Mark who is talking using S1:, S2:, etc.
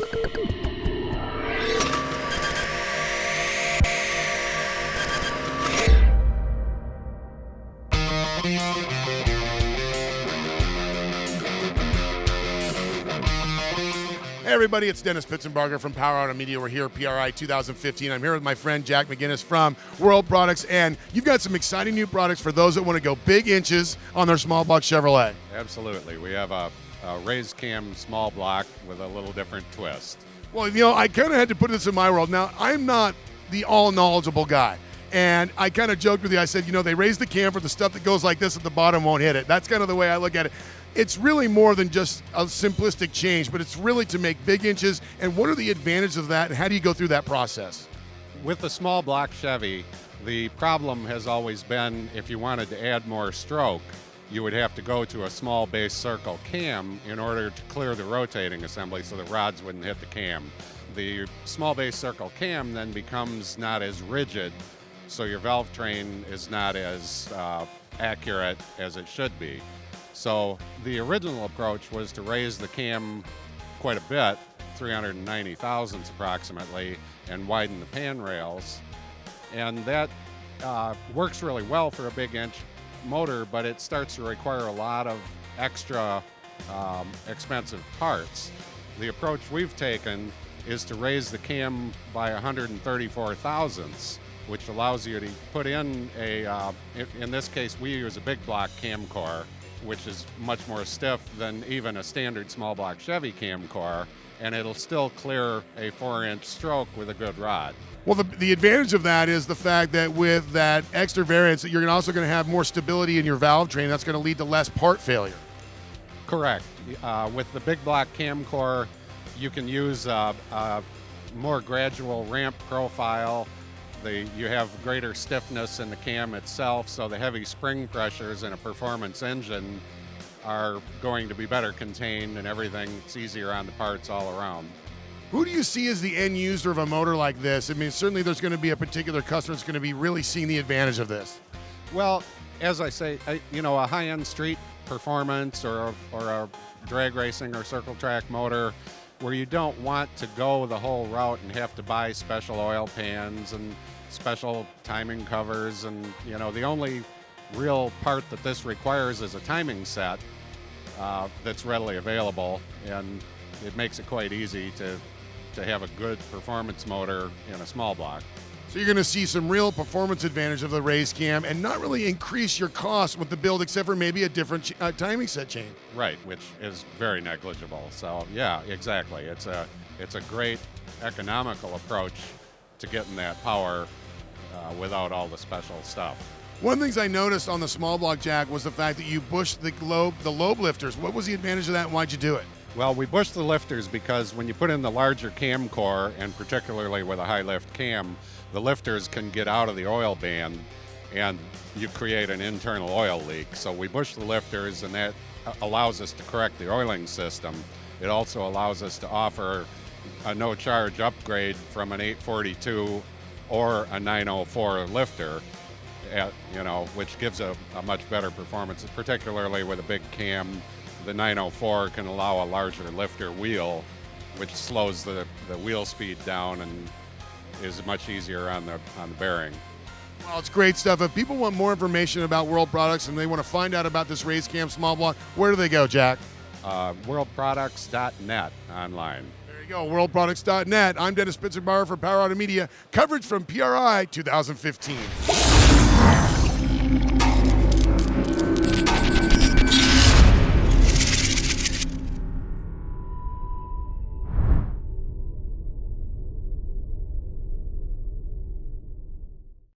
S1: Hey everybody, it's Dennis Pitzenbarger from Automedia. We're here at PRI 2015. I'm here with my friend Jack McGinnis from World Products, and you've got some exciting new products for those that want to go big inches on their small block Chevrolet.
S2: Absolutely. We have a raised cam small block with a little different twist.
S1: Well, you know, I kind of had to put this in my world. Now, I'm not the all-knowledgeable guy, and I kind of joked with you. I said, you know, they raise the cam for the stuff that goes like this at the bottom won't hit it. That's kind of the way I look at it. It's really more than just a simplistic change, but it's really to make big inches. And what are the advantages of that, and how do you go through that process?
S2: With the small block Chevy, the problem has always been if you wanted to add more stroke, you would have to go to a small base circle cam in order to clear the rotating assembly so the rods wouldn't hit the cam. The small base circle cam then becomes not as rigid, so your valve train is not as accurate as it should be. So the original approach was to raise the cam quite a bit, 390 thousandths approximately, and widen the pan rails. And that works really well for a big inch motor, but it starts to require a lot of extra expensive parts. The approach we've taken is to raise the cam by 134 thousandths, which allows you to put in in this case we use a big block cam core, which is much more stiff than even a standard small block Chevy cam core, and it'll still clear a 4-inch stroke with a good rod.
S1: Well, the advantage of that is the fact that with that extra variance, that you're also going to have more stability in your valve train. That's going to lead to less part failure.
S2: Correct. With the big block cam core, you can use a more gradual ramp profile. You have greater stiffness in the cam itself, so the heavy spring pressures in a performance engine are going to be better contained, and everything's easier on the parts all around.
S1: Who do you see as the end user of a motor like this? I mean, certainly there's going to be a particular customer that's going to be really seeing the advantage of this.
S2: Well, as I say, a high-end street performance or a drag racing or circle track motor where you don't want to go the whole route and have to buy special oil pans and special timing covers, and the only real part that this requires is a timing set that's readily available, and it makes it quite easy to have a good performance motor in a small block.
S1: So you're going to see some real performance advantage of the raised cam and not really increase your cost with the build except for maybe a different timing set chain.
S2: Right, which is very negligible. So yeah, exactly. It's a great economical approach to getting that power without all the special stuff.
S1: One of the things I noticed on the small block jack was the fact that you bushed the lobe lifters. What was the advantage of that, and why'd you do it?
S2: Well, we bushed the lifters because when you put in the larger cam core, and particularly with a high lift cam, the lifters can get out of the oil band and you create an internal oil leak. So we bush the lifters, and that allows us to correct the oiling system. It also allows us to offer a no-charge upgrade from an 842 or a 904 lifter, which gives a much better performance, particularly with a big cam. The 904 can allow a larger lifter wheel, which slows the wheel speed down and is much easier on the bearing.
S1: Well, it's great stuff. If people want more information about World Products and they want to find out about this raised cam small block, where do they go, Jack?
S2: Worldproducts.net online.
S1: There you go, worldproducts.net. I'm Dennis Pitzenbarger for Automedia. Coverage from PRI 2015.